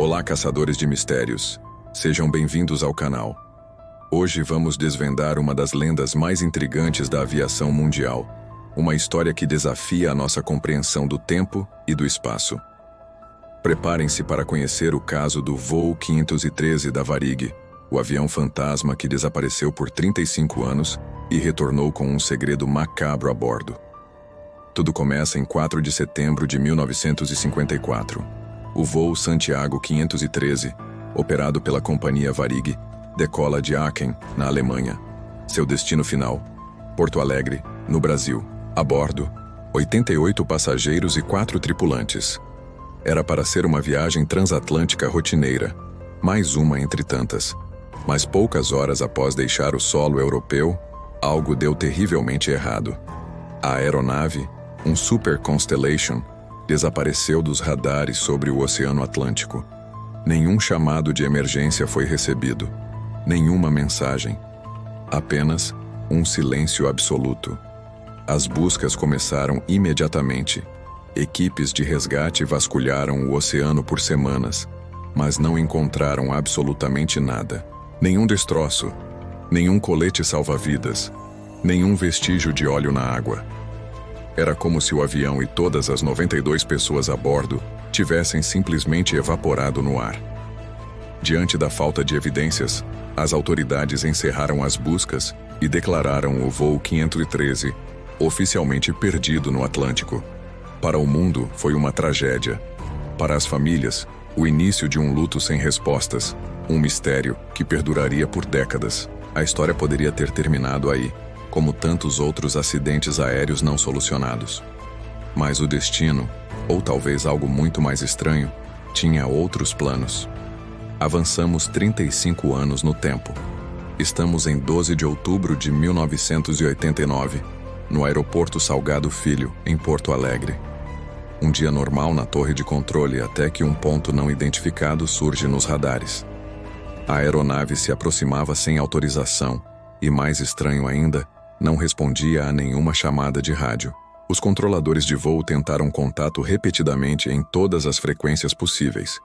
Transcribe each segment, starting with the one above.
Olá, caçadores de mistérios. Sejam bem-vindos ao canal. Hoje vamos desvendar uma das lendas mais intrigantes da aviação mundial. Uma história que desafia a nossa compreensão do tempo e do espaço. Preparem-se para conhecer o caso do voo 513 da Varig, o avião fantasma que desapareceu por 35 anos e retornou com um segredo macabro a bordo. Tudo começa em 4 de setembro de 1954. O voo Santiago 513, operado pela companhia Varig, decola de Aachen, na Alemanha. Seu destino final, Porto Alegre, no Brasil. A bordo, 88 passageiros e 4 tripulantes. Era para ser uma viagem transatlântica rotineira, mais uma entre tantas. Mas poucas horas após deixar o solo europeu, algo deu terrivelmente errado. A aeronave, um Super Constellation, desapareceu dos radares sobre o Oceano Atlântico. Nenhum chamado de emergência foi recebido, nenhuma mensagem. Apenas um silêncio absoluto. As buscas começaram imediatamente. Equipes de resgate vasculharam o oceano por semanas, mas não encontraram absolutamente nada. Nenhum destroço, nenhum colete salva-vidas, nenhum vestígio de óleo na água. Era como se o avião e todas as 92 pessoas a bordo tivessem simplesmente evaporado no ar. Diante da falta de evidências, as autoridades encerraram as buscas e declararam o voo 513 oficialmente perdido no Atlântico. Para o mundo, foi uma tragédia. Para as famílias, o início de um luto sem respostas, um mistério que perduraria por décadas. A história poderia ter terminado aí, como tantos outros acidentes aéreos não solucionados. Mas o destino, ou talvez algo muito mais estranho, tinha outros planos. Avançamos 35 anos no tempo. Estamos em 12 de outubro de 1989, no aeroporto Salgado Filho, em Porto Alegre. Um dia normal na torre de controle até que um ponto não identificado surge nos radares. A aeronave se aproximava sem autorização e, mais estranho ainda, não respondia a nenhuma chamada de rádio. Os controladores de voo tentaram contato repetidamente em todas as frequências possíveis.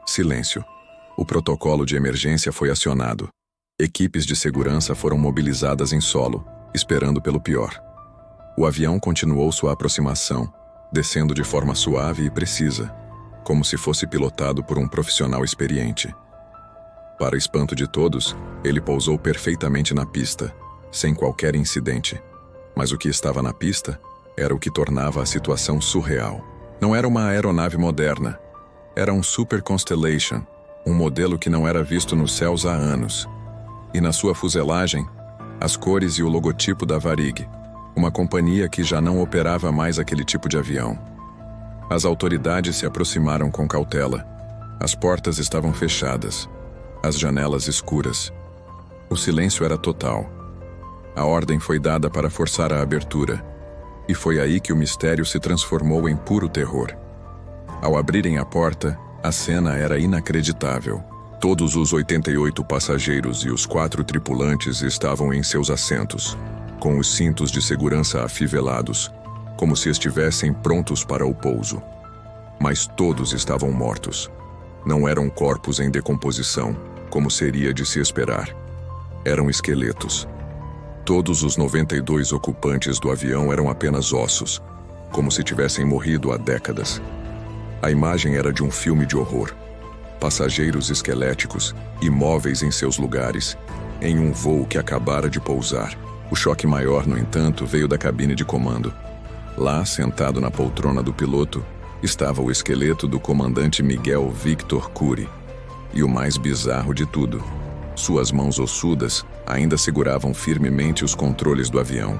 Silêncio. O protocolo de emergência foi acionado. Equipes de segurança foram mobilizadas em solo, esperando pelo pior. O avião continuou sua aproximação, descendo de forma suave e precisa, como se fosse pilotado por um profissional experiente. Para espanto de todos, ele pousou perfeitamente na pista, sem qualquer incidente. Mas o que estava na pista era o que tornava a situação surreal. Não era uma aeronave moderna. Era um Super Constellation, um modelo que não era visto nos céus há anos. E na sua fuselagem, as cores e o logotipo da Varig, uma companhia que já não operava mais aquele tipo de avião. As autoridades se aproximaram com cautela. As portas estavam fechadas, as janelas escuras. O silêncio era total. A ordem foi dada para forçar a abertura, e foi aí que o mistério se transformou em puro terror. Ao abrirem a porta, a cena era inacreditável. Todos os 88 passageiros e os 4 tripulantes estavam em seus assentos, com os cintos de segurança afivelados, como se estivessem prontos para o pouso. Mas todos estavam mortos. Não eram corpos em decomposição, como seria de se esperar. Eram esqueletos. Todos os 92 ocupantes do avião eram apenas ossos, como se tivessem morrido há décadas. A imagem era de um filme de horror. Passageiros esqueléticos, imóveis em seus lugares, em um voo que acabara de pousar. O choque maior, no entanto, veio da cabine de comando. Lá, sentado na poltrona do piloto, estava o esqueleto do comandante Miguel Victor Cury. E o mais bizarro de tudo, suas mãos ossudas ainda seguravam firmemente os controles do avião.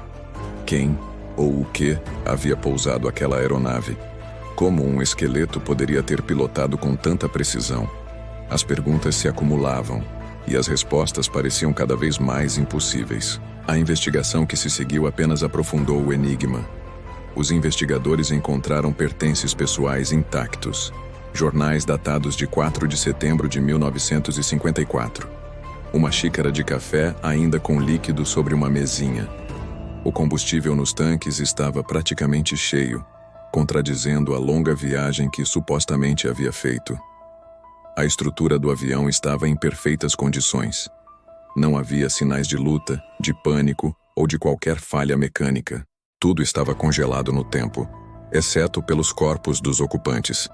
Quem ou o que havia pousado aquela aeronave? Como um esqueleto poderia ter pilotado com tanta precisão? As perguntas se acumulavam, e as respostas pareciam cada vez mais impossíveis. A investigação que se seguiu apenas aprofundou o enigma. Os investigadores encontraram pertences pessoais intactos, jornais datados de 4 de setembro de 1954. Uma xícara de café ainda com líquido sobre uma mesinha. O combustível nos tanques estava praticamente cheio, contradizendo a longa viagem que supostamente havia feito. A estrutura do avião estava em perfeitas condições. Não havia sinais de luta, de pânico ou de qualquer falha mecânica. Tudo estava congelado no tempo, exceto pelos corpos dos ocupantes.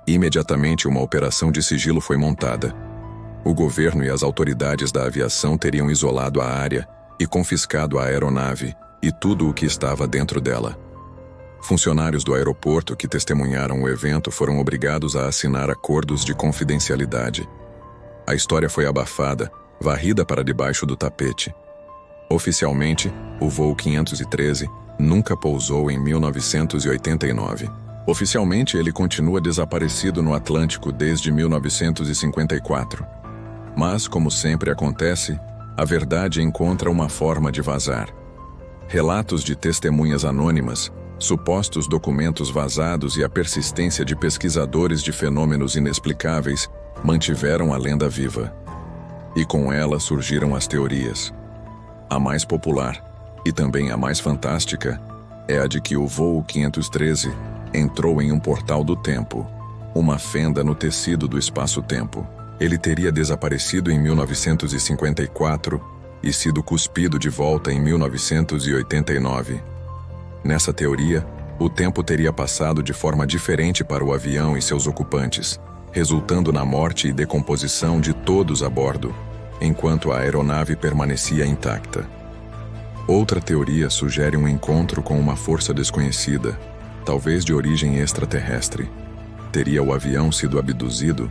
Imediatamente uma operação de sigilo foi montada. O governo e as autoridades da aviação teriam isolado a área e confiscado a aeronave e tudo o que estava dentro dela. Funcionários do aeroporto que testemunharam o evento foram obrigados a assinar acordos de confidencialidade. A história foi abafada, varrida para debaixo do tapete. Oficialmente, o voo 513 nunca pousou em 1989. Oficialmente, ele continua desaparecido no Atlântico desde 1954. Mas, como sempre acontece, a verdade encontra uma forma de vazar. Relatos de testemunhas anônimas, supostos documentos vazados e a persistência de pesquisadores de fenômenos inexplicáveis mantiveram a lenda viva. E com ela surgiram as teorias. A mais popular, e também a mais fantástica, é a de que o voo 513 entrou em um portal do tempo, uma fenda no tecido do espaço-tempo. Ele teria desaparecido em 1954 e sido cuspido de volta em 1989. Nessa teoria, o tempo teria passado de forma diferente para o avião e seus ocupantes, resultando na morte e decomposição de todos a bordo, enquanto a aeronave permanecia intacta. Outra teoria sugere um encontro com uma força desconhecida, talvez de origem extraterrestre. Teria o avião sido abduzido?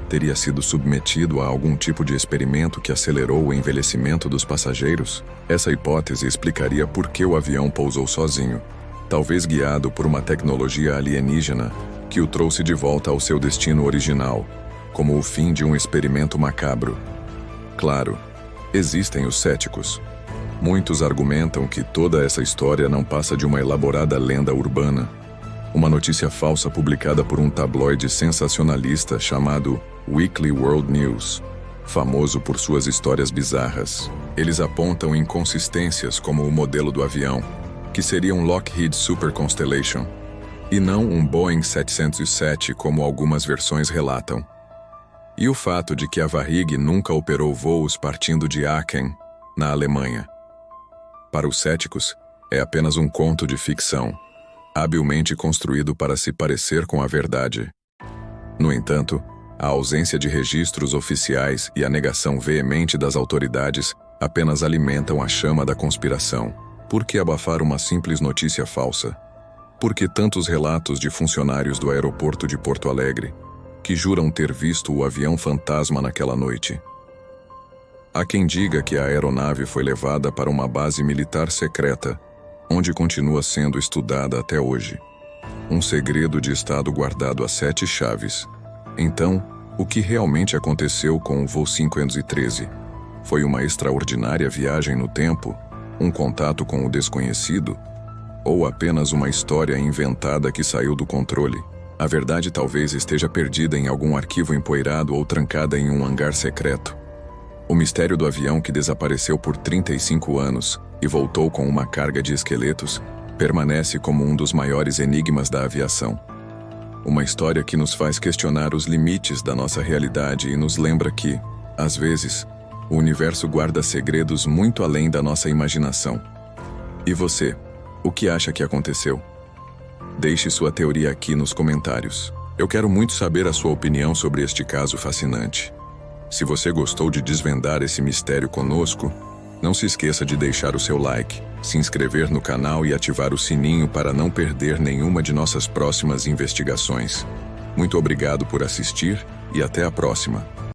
Teria sido submetido a algum tipo de experimento que acelerou o envelhecimento dos passageiros? Essa hipótese explicaria por que o avião pousou sozinho, talvez guiado por uma tecnologia alienígena que o trouxe de volta ao seu destino original, como o fim de um experimento macabro. Claro, existem os céticos. Muitos argumentam que toda essa história não passa de uma elaborada lenda urbana, uma notícia falsa publicada por um tabloide sensacionalista chamado Weekly World News, famoso por suas histórias bizarras. Eles apontam inconsistências como o modelo do avião, que seria um Lockheed Super Constellation, e não um Boeing 707 como algumas versões relatam. E o fato de que a Varig nunca operou voos partindo de Aachen, na Alemanha. Para os céticos, é apenas um conto de ficção, habilmente construído para se parecer com a verdade. No entanto, a ausência de registros oficiais e a negação veemente das autoridades apenas alimentam a chama da conspiração. Por que abafar uma simples notícia falsa? Por que tantos relatos de funcionários do aeroporto de Porto Alegre, que juram ter visto o avião fantasma naquela noite? Há quem diga que a aeronave foi levada para uma base militar secreta, onde continua sendo estudada até hoje. Um segredo de Estado guardado a 7 chaves. Então, o que realmente aconteceu com o voo 513? Foi uma extraordinária viagem no tempo? Um contato com o desconhecido? Ou apenas uma história inventada que saiu do controle? A verdade talvez esteja perdida em algum arquivo empoeirado ou trancada em um hangar secreto. O mistério do avião que desapareceu por 35 anos e voltou com uma carga de esqueletos permanece como um dos maiores enigmas da aviação. Uma história que nos faz questionar os limites da nossa realidade e nos lembra que, às vezes, o universo guarda segredos muito além da nossa imaginação. E você, o que acha que aconteceu? Deixe sua teoria aqui nos comentários. Eu quero muito saber a sua opinião sobre este caso fascinante. Se você gostou de desvendar esse mistério conosco, não se esqueça de deixar o seu like, se inscrever no canal e ativar o sininho para não perder nenhuma de nossas próximas investigações. Muito obrigado por assistir e até a próxima.